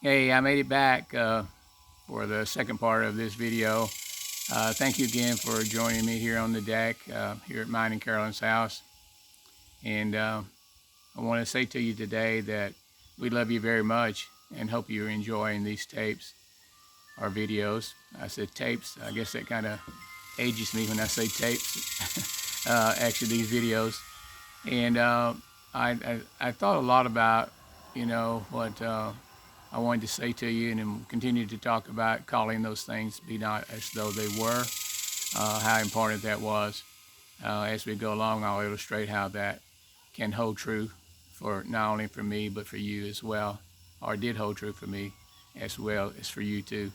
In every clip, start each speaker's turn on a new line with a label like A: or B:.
A: Hey, I made it back for the second part of this video. Thank you again for joining me here on the deck here at mine and Carolyn's house. And I want to say to you today that we love you very much and hope you're enjoying these tapes or videos. I said tapes. I guess that kind of ages me when I say tapes. Actually, these videos. And I thought a lot about, what I wanted to say to you, and then continue to talk about calling those things be not as though they were, how important that was. As we go along, I'll illustrate how that can hold true for not only for me, but for you as well, or did hold true for me as well as for you too.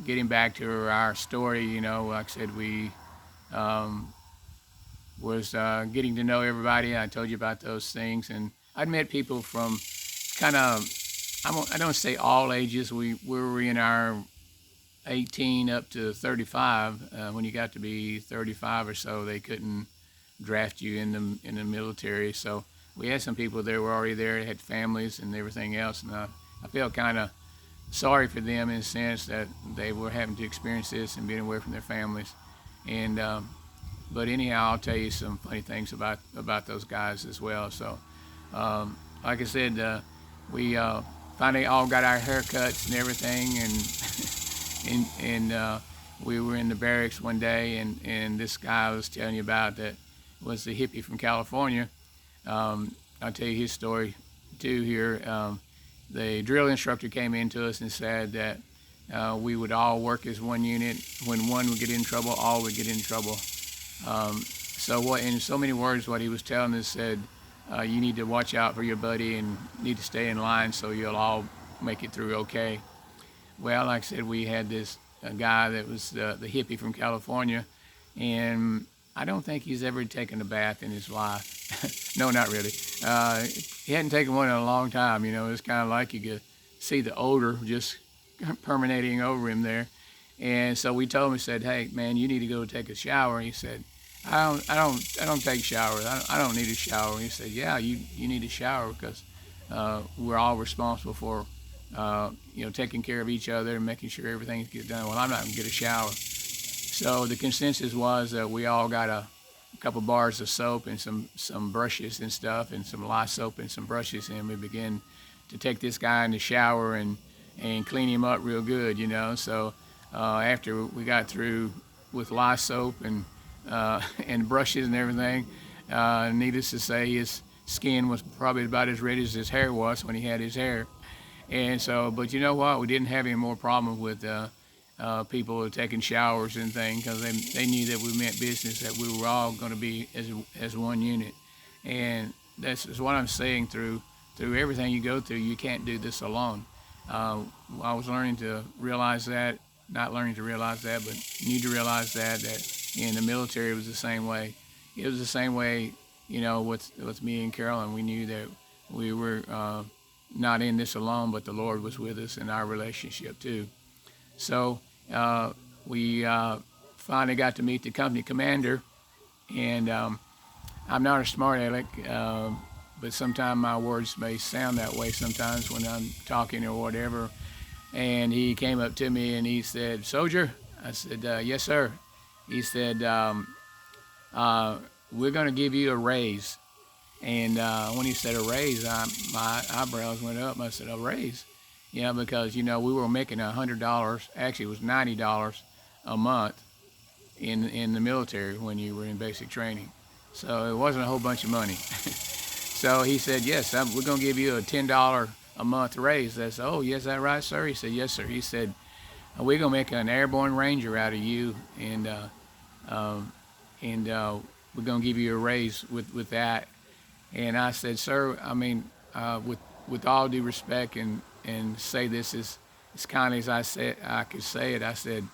A: Getting back to our story, like I said, we was getting to know everybody. I told you about those things, and I'd met people from kind of, I don't say all ages. We were in our 18 up to 35. When you got to be 35 or so, they couldn't draft you in the military. So we had some people that were already there, had families and everything else, and I felt kind of sorry for them in the sense that they were having to experience this and being away from their families. And but anyhow, I'll tell you some funny things about those guys as well. So like I said, we finally all got our haircuts and everything, and we were in the barracks one day, and this guy I was telling you about that was the hippie from California. I'll tell you his story too here. The drill instructor came into us and said that we would all work as one unit. When one would get in trouble, all would get in trouble. So what, in so many words, what he was telling us said, you need to watch out for your buddy and need to stay in line so you'll all make it through okay. Well, like I said, we had this guy that was the hippie from California, and I don't think he's ever taken a bath in his life. No, not really. He hadn't taken one in a long time. It's kind of like you could see the odor just permeating over him there. And so we told him, we said, "Hey, man, you need to go take a shower." And he said, I don't take showers. I don't need a shower." And he said, "Yeah, you need a shower because we're all responsible for taking care of each other and making sure everything gets done. Well, I'm not gonna get a shower." So the consensus was that we all got a couple bars of soap and some brushes and stuff, and some lye soap and some brushes, and we began to take this guy in the shower and clean him up real good, So after we got through with lye soap and brushes and everything, needless to say, his skin was probably about as red as his hair was when he had his hair. And so, but you know what? We didn't have any more problem with people taking showers and things, because they knew that we meant business, that we were all going to be as one unit. And that's what I'm saying. Through everything you go through, you can't do this alone. I was learning to realize that, not learning to realize that, but need to realize that in the military it was the same way. It was the same way, with me and Carolyn. We knew that we were not in this alone, but the Lord was with us in our relationship too. So we finally got to meet the company commander, and I'm not a smart aleck, but sometimes my words may sound that way sometimes when I'm talking or whatever. And he came up to me and he said, "Soldier?" I said, "Yes, sir." He said, "We're going to give you a raise." And when he said a raise, my eyebrows went up. I said, "A raise?" Yeah, because, we were making $100, actually it was $90 a month in the military when you were in basic training. So it wasn't a whole bunch of money. So he said, "Yes, we're going to give you a $10 a month raise." I said, "Oh, yes, that right, sir?" He said, "Yes, sir." He said, "We're going to make an airborne ranger out of you, and we're going to give you a raise with that." And I said, "Sir, I mean, with all due respect, and say this as kindly as I could say it, I said,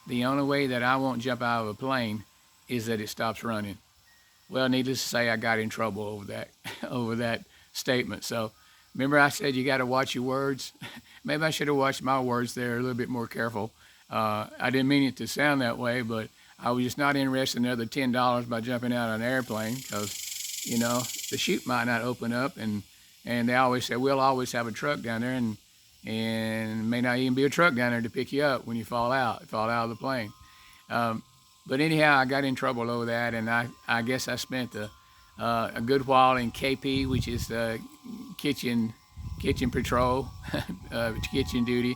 A: the only way that I won't jump out of a plane is that it stops running." Well, needless to say, I got in trouble over that over that statement. So remember I said you got to watch your words? Maybe I should have watched my words there, a little bit more careful. I didn't mean it to sound that way, but I was just not interested in another $10 by jumping out of an airplane, because the chute might not open up, and and they always say we'll always have a truck down there, and it may not even be a truck down there to pick you up when you fall out of the plane. Um, but anyhow, I got in trouble over that, and I guess I spent a good while in KP, which is kitchen patrol, kitchen duty.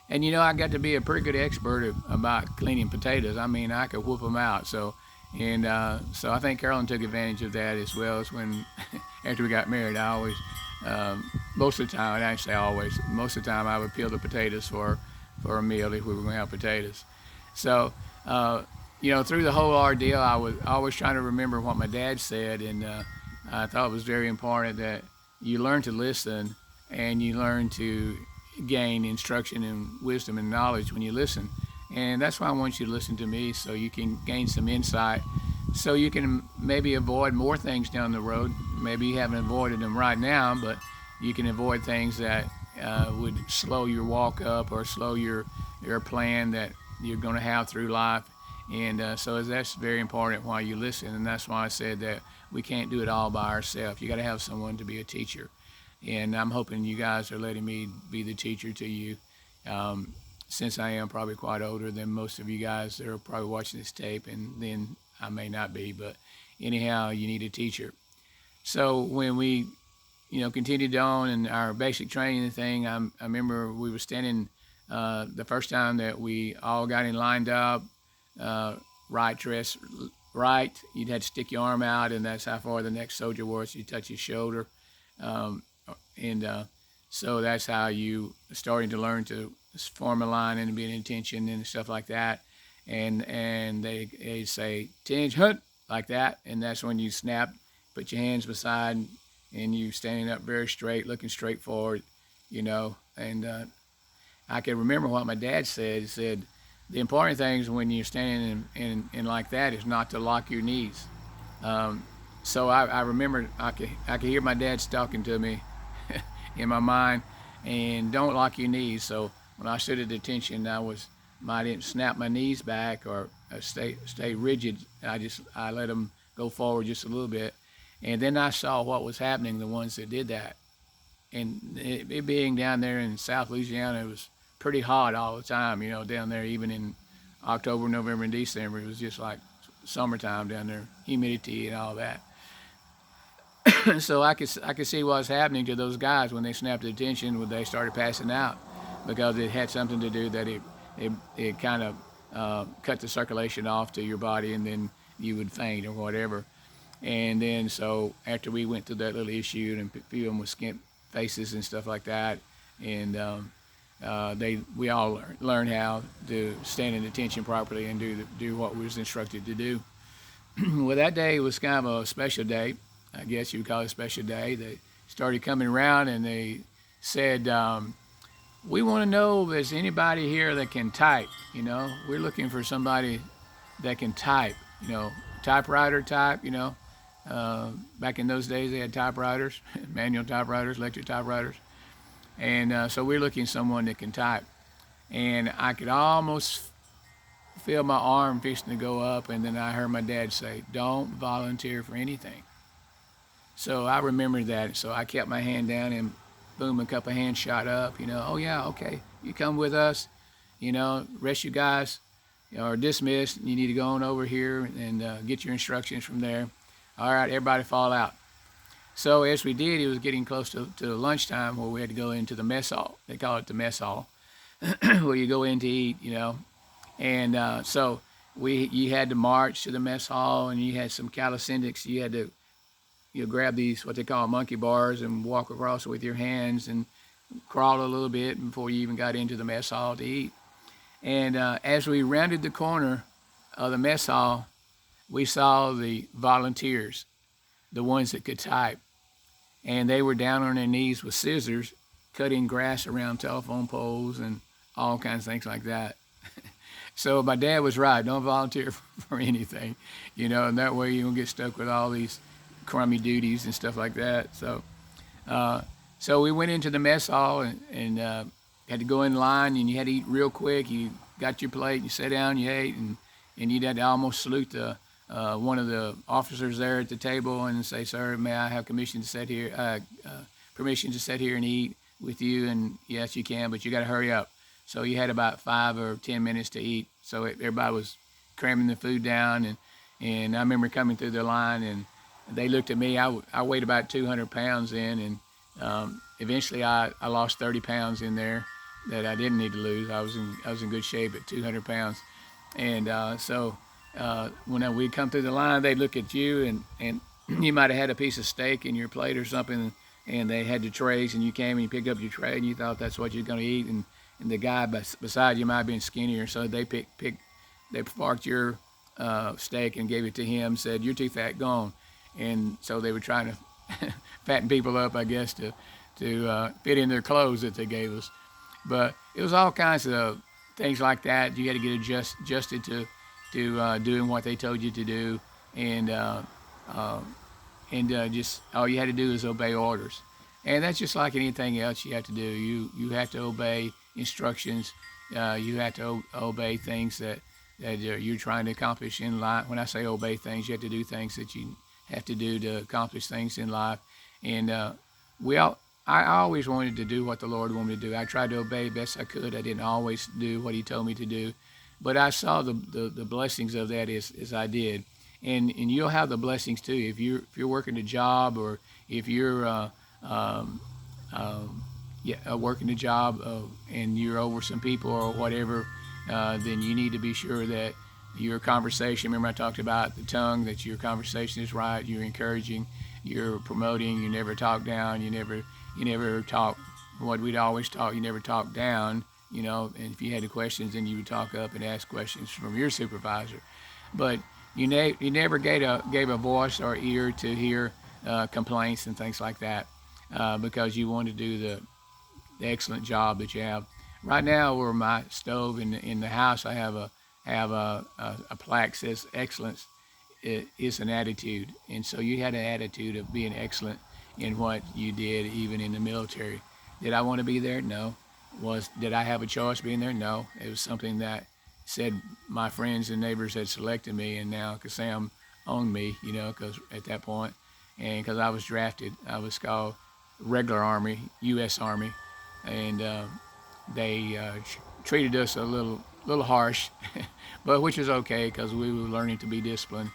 A: And I got to be a pretty good expert about cleaning potatoes. I mean, I could whoop them out. So I think Carolyn took advantage of that as well. As when after we got married, I always, most of the time, and I say always, most of the time I would peel the potatoes for a meal if we were going to have potatoes. So through the whole ordeal, I was always trying to remember what my dad said, and I thought it was very important that you learn to listen and you learn to gain instruction and wisdom and knowledge when you listen. And that's why I want you to listen to me, so you can gain some insight, so you can maybe avoid more things down the road. Maybe you haven't avoided them right now, but you can avoid things that would slow your walk up or slow your plan that you're going to have through life. And so that's very important while you listen. And that's why I said that we can't do it all by ourselves. You got to have someone to be a teacher. And I'm hoping you guys are letting me be the teacher to you, since I am probably quite older than most of you guys that are probably watching this tape, and then I may not be. But anyhow, you need a teacher. So when we, continued on in our basic training thing, I remember we were standing the first time that we all got in lined up, right dress, right. You'd had to stick your arm out, and that's how far the next soldier was. You touch his shoulder. So that's how you starting to learn to form a line and be an intention and stuff like that. And they say, "Tinge, hunt," like that. And that's when you snap, put your hands beside, and you standing up very straight, looking straight forward, And I can remember what my dad said. He said, the important things when you're standing in like that is not to lock your knees. So I remember I could hear my dad talking to me in my mind, and don't lock your knees. So when I stood at attention, I didn't snap my knees back or stay rigid. I let them go forward just a little bit, and then I saw what was happening. The ones that did that, and it being down there in South Louisiana, it was pretty hot all the time. Down there, even in October, November, and December, it was just like summertime down there, humidity and all that. So I could see what was happening to those guys when they snapped the attention, when they started passing out, because it had something to do that it kind of cut the circulation off to your body, and then you would faint or whatever. And then so after we went through that little issue, and a few of them with skint faces and stuff like that, and we all learned how to stand in attention properly and do what we was instructed to do. Well, that day was kind of a special day. I guess you would call it a special day. They started coming around and they said, we want to know if there's anybody here that can type. We're looking for somebody that can type, typewriter type, back in those days they had typewriters, manual typewriters, electric typewriters. And so we're looking for someone that can type. And I could almost feel my arm fixing to go up, and then I heard my dad say, "Don't volunteer for anything." So I remembered that. So I kept my hand down, and boom, a couple of hands shot up. Oh yeah, okay, you come with us. Rest you guys are dismissed. You need to go on over here and get your instructions from there. All right, everybody fall out. So as we did, it was getting close to lunchtime, where we had to go into the mess hall. They call it the mess hall, where you go in to eat, And so you had to march to the mess hall, and you had some calisthenics. You had to grab these, what they call monkey bars, and walk across with your hands and crawl a little bit before you even got into the mess hall to eat. And as we rounded the corner of the mess hall, we saw the volunteers, the ones that could type. And they were down on their knees with scissors, cutting grass around telephone poles and all kinds of things like that. So my dad was right. Don't volunteer for anything, and that way you don't get stuck with all these crummy duties and stuff like that. So we went into the mess hall and had to go in line, and you had to eat real quick. You got your plate, you sat down, you ate, and you'd had to almost salute one of the officers there at the table and say, "Sir, may I have permission to sit here? permission to sit here and eat with you, and yes, you can, but you got to hurry up. So you had about 5 or 10 minutes to eat. So everybody was cramming the food down, and I remember coming through the line, and they looked at me. I weighed about 200 pounds then, and eventually I lost 30 pounds in there that I didn't need to lose. I was in good shape at 200 pounds, and when we'd come through the line, they'd look at you, and you might have had a piece of steak in your plate or something, and they had the trays, and you came and you picked up your tray, and you thought that's what you're going to eat, and the guy beside you might have been skinnier, so they parked your steak and gave it to him, said, "You're too fat, gone." And so they were trying to fatten people up, I guess, to fit in their clothes that they gave us. But it was all kinds of things like that. You had to get adjusted to doing what they told you to do, and just all you had to do is obey orders. And that's just like anything else you have to do. You have to obey instructions. You have to obey things that you're trying to accomplish in life. When I say obey things, you have to do things that you have to do to accomplish things in life. And I always wanted to do what the Lord wanted me to do. I tried to obey best I could. I didn't always do what He told me to do, but I saw the blessings of that as I did. And you'll have the blessings too if you're working a job, or if you're working a job and you're over some people or whatever. Then you need to be sure that your conversation, remember I talked about the tongue, that your conversation is right, you're encouraging, you're promoting, you never talk down, you never talk what we'd always talk, you never talk down, and if you had the questions, then you would talk up and ask questions from your supervisor. But you never gave a voice or ear to hear complaints and things like that, because you want to do the excellent job that you have. Right now, where my stove in the house, I have a plaque that says excellence is an attitude, and so you had an attitude of being excellent in what you did, even in the military. Did I want to be there? No. Did I have a choice being there? No. It was something that said my friends and neighbors had selected me, and now because Sam owned me, because at that point, and because I was drafted, I was called regular Army, U.S. Army, and they treated us a little harsh, but which is okay because we were learning to be disciplined.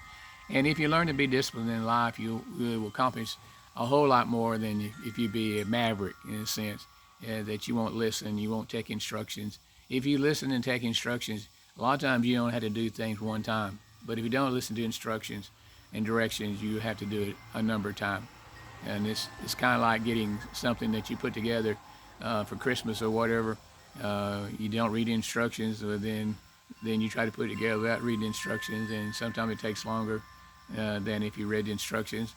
A: And if you learn to be disciplined in life, you will accomplish a whole lot more than if you be a maverick, in a sense, that you won't listen, you won't take instructions. If you listen and take instructions, a lot of times you don't have to do things one time. But if you don't listen to instructions and directions, you have to do it a number of times. And it's kind of like getting something that you put together for Christmas or whatever. You don't read the instructions, or then you try to put it together without reading instructions, and sometimes it takes longer than if you read the instructions.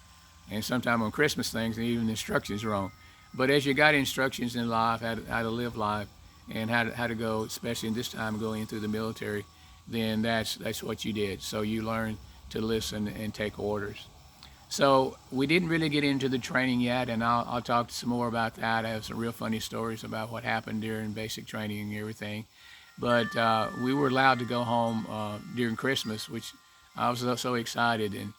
A: And sometimes on Christmas things, even the instructions are wrong. But as you got instructions in life, how to live life, and how to go, especially in this time going through the military, then that's what you did. So you learned to listen and take orders. So we didn't really get into the training yet, and I'll talk some more about that. I have some real funny stories about what happened during basic training and everything. But we were allowed to go home during Christmas, which I was so excited, and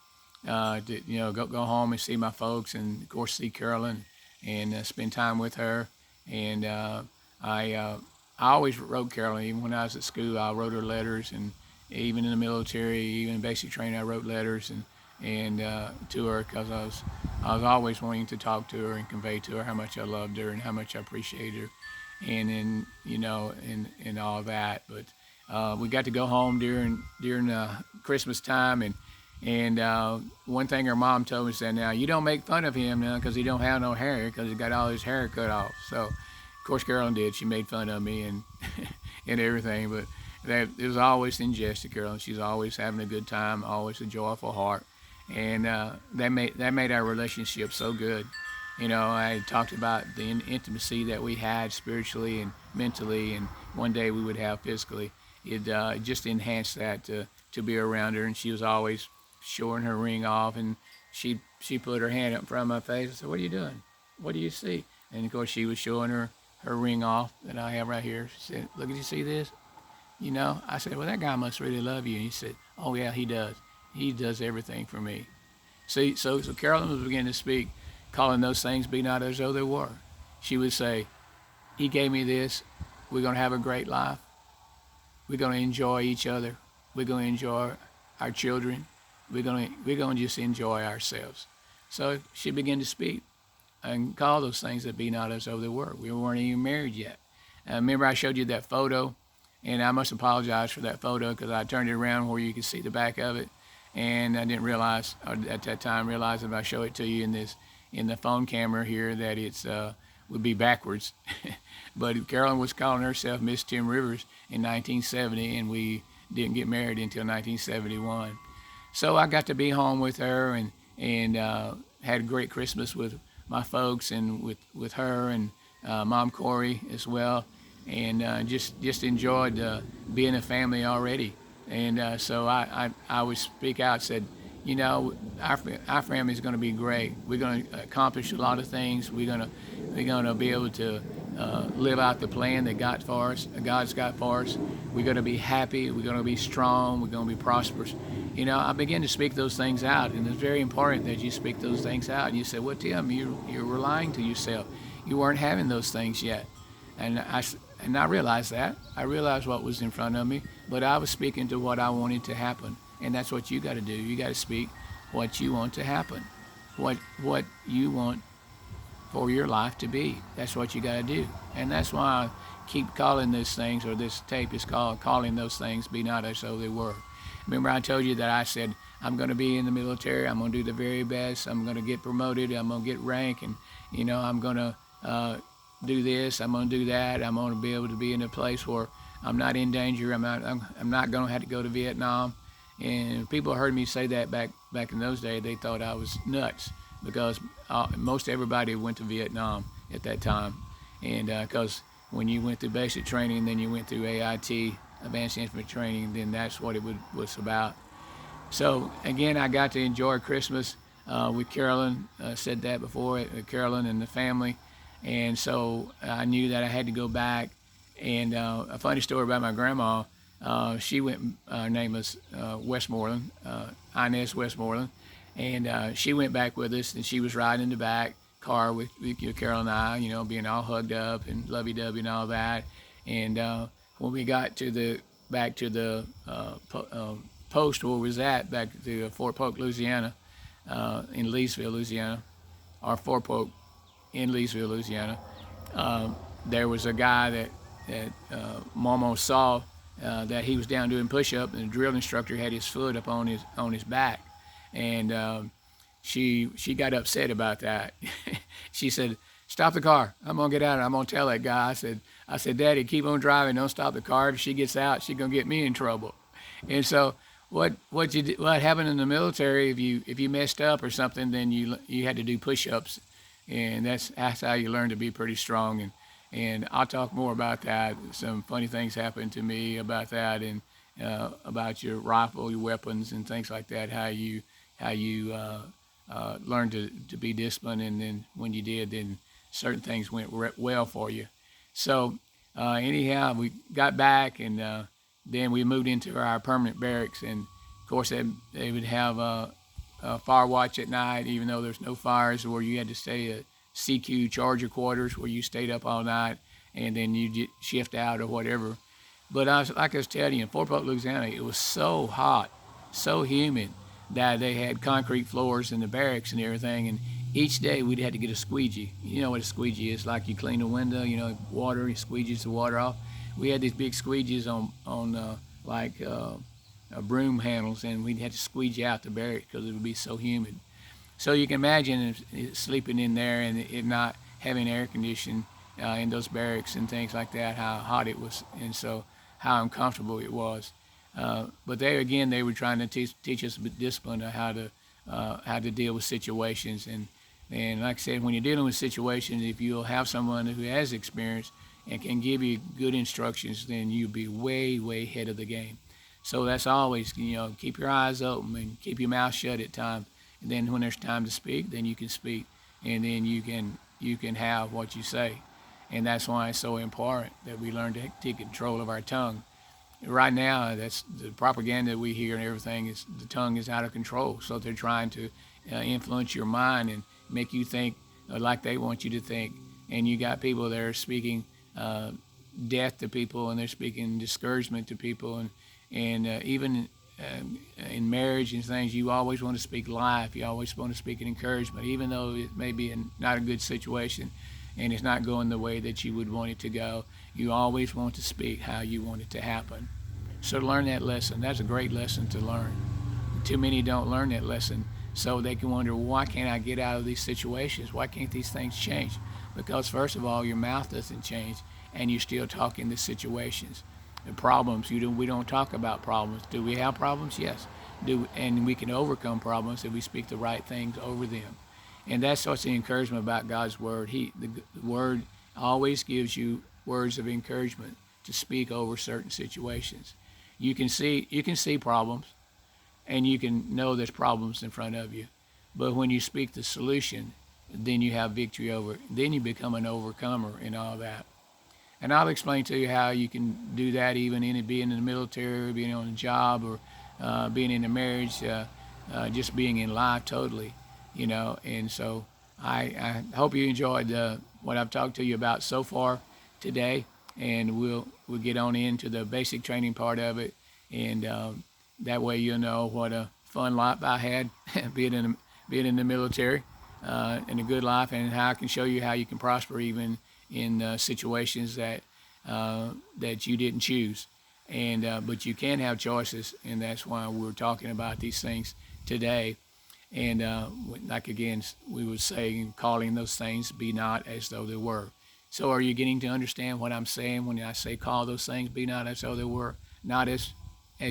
A: to go home and see my folks, and of course see Carolyn and spend time with her. And I always wrote Carolyn, even when I was at school. I wrote her letters, and even in the military, even in basic training, I wrote letters and to her, because I was always wanting to talk to her and convey to her how much I loved her and how much I appreciated her, and all that. But we got to go home during Christmas time, and one thing her mom told me, said, "Now you don't make fun of him now because he don't have no hair, because he got all his hair cut off." So of course Carolyn did. She made fun of me and and everything, but it was always in jest to Carolyn. She's always having a good time, always a joyful heart. And that made our relationship so good. I had talked about the intimacy that we had spiritually and mentally, and one day we would have physically. It just enhanced that to be around her, and she was always showing her ring off, and she put her hand up in front of my face and said, "What are you doing? What do you see?" And of course she was showing her ring off that I have right here. She said, "Look, did you see this?" I said, "Well, that guy must really love you." And he said, "Oh yeah, he does. He does everything for me." See, so Carolyn was beginning to speak calling those things be not as though they were. She would say, He gave me this. We're going to have a great life. We're going to enjoy each other. We're going to enjoy our children. We're going to just enjoy ourselves. So she began to speak and call those things that be not as though they were. We weren't even married yet. Remember I showed you that photo, and I must apologize for that photo because I turned it around where you could see the back of it, and I didn't realize, or at that time realize if I show it to you in the phone camera here that it's would be backwards. But Carolyn was calling herself Miss Tim Rivers in 1970, and we didn't get married until 1971. So I got to be home with her and had a great Christmas with my folks and with her and Mom Corey as well, and just enjoyed being a family already. And so I would speak out, said, you know, our family is going to be great. We're going to accomplish a lot of things. We're going to be able to live out the plan that God's got for us. We're going to be happy. We're going to be strong. We're going to be prosperous. You know, I began to speak those things out, and it's very important that you speak those things out. And you say, well, Tim, you're lying to yourself. You weren't having those things yet. And I realized that. I realized what was in front of me, but I was speaking to what I wanted to happen. And that's what you got to do. You got to speak what you want to happen, what you want for your life to be. That's what you got to do. And that's why I keep calling those things, or this tape is called Calling Those Things Be Not As Though They Were. Remember I told you that I said, I'm going to be in the military. I'm going to do the very best. I'm going to get promoted. I'm going to get rank. And, you know, I'm going to do this. I'm going to do that. I'm going to be able to be in a place where I'm not in danger. I'm not going to have to go to Vietnam. And people heard me say that back in those days. They thought I was nuts because most everybody went to Vietnam at that time. And because when you went through basic training, then you went through AIT, Advanced Infantry Training, then that's what it was about. So again, I got to enjoy Christmas with Carolyn. Said that before, Carolyn and the family. And so I knew that I had to go back. And a funny story about my grandma, she went, her name was Westmoreland, Inez Westmoreland, and she went back with us, and she was riding in the back car with Carol and I, you know, being all hugged up and lovey-dovey and all that. And when we got back to the post where we was at, back to Fort Polk, Louisiana, in Leesville, Louisiana, or Fort Polk in Leesville, Louisiana, there was a guy that Momo saw that he was down doing push-up, and the drill instructor had his foot up on his back, and she got upset about that. She said, "Stop the car! I'm gonna get out. I'm gonna tell that guy." I said, "Daddy, keep on driving. Don't stop the car. If she gets out, she's gonna get me in trouble." And so, what happened in the military? If you messed up or something, then you had to do push-ups, and that's how you learn to be pretty strong. And I'll talk more about that. Some funny things happened to me about that, and about your rifle, your weapons, and things like that. How you learn to be disciplined, and then when you did, then certain things went well for you. So anyhow, we got back, and then we moved into our permanent barracks, and of course they would have a fire watch at night, even though there's no fires, where you had to stay at CQ Charger quarters where you stayed up all night, and then you shift out or whatever. But like I was telling you, in Fort Polk, Louisiana, it was so hot, so humid, that they had concrete floors in the barracks and everything, and each day we'd had to get a squeegee. You know what a squeegee is? Like you clean a window, you know, water, you squeegees the water off. We had these big squeegees on broom handles, and we'd have to squeegee out the barracks because it would be so humid. So you can imagine sleeping in there and it not having air conditioning in those barracks and things like that, how hot it was, and so how uncomfortable it was. But they were trying to teach us discipline of how to deal with situations. And like I said, when you're dealing with situations, if you'll have someone who has experience and can give you good instructions, then you'll be way, way ahead of the game. So that's always, you know, keep your eyes open and keep your mouth shut at times. And then when there's time to speak, then you can speak, and then you can have what you say. And that's why it's so important that we learn to take control of our tongue. Right now, that's the propaganda we hear and everything is the tongue is out of control. So they're trying to influence your mind and make you think like they want you to think. And you got people that are speaking death to people, and they're speaking discouragement to people, and even in marriage and things, you always want to speak life. You always want to speak an encouragement, even though it may be not a good situation and it's not going the way that you would want it to go. You always want to speak how you want it to happen. So learn that lesson. That's a great lesson to learn. Too many don't learn that lesson, so they can wonder, why can't I get out of these situations? Why can't these things change? Because first of all, your mouth doesn't change, and you're still talking the situations. The problems, we don't talk about problems. Do we have problems? Yes. And we can overcome problems if we speak the right things over them. And that's what's the encouragement about God's word. The word always gives you words of encouragement to speak over certain situations. You can see problems, and you can know there's problems in front of you. But when you speak the solution, then you have victory over it. Then you become an overcomer in all that. And I'll explain to you how you can do that, even in being in the military, or being on a job, or being in a marriage, just being in life totally, And so I hope you enjoyed what I've talked to you about so far today, and we'll get on into the basic training part of it, and that way you'll know what a fun life I had being in the military, and a good life, and how I can show you how you can prosper even in situations that you didn't choose, and but you can have choices, and that's why we're talking about these things today. And like again, we would say, calling those things be not as though they were. So are you getting to understand what I'm saying when I say call those things be not as though they were? Not as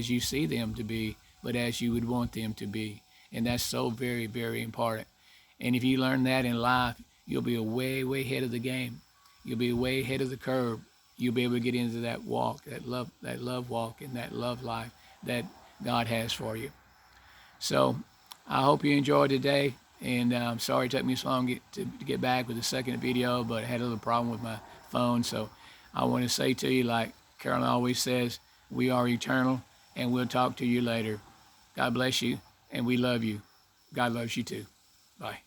A: you see them to be, but as you would want them to be. And that's so very, very important. And if you learn that in life, you'll be way, way ahead of the game. You'll be way ahead of the curve. You'll be able to get into that walk, that love walk, and that love life that God has for you. So I hope you enjoyed today. And I'm sorry it took me so long to get back with the second video, but I had a little problem with my phone. So I want to say to you, like Carolyn always says, we are eternal, and we'll talk to you later. God bless you, and we love you. God loves you too. Bye.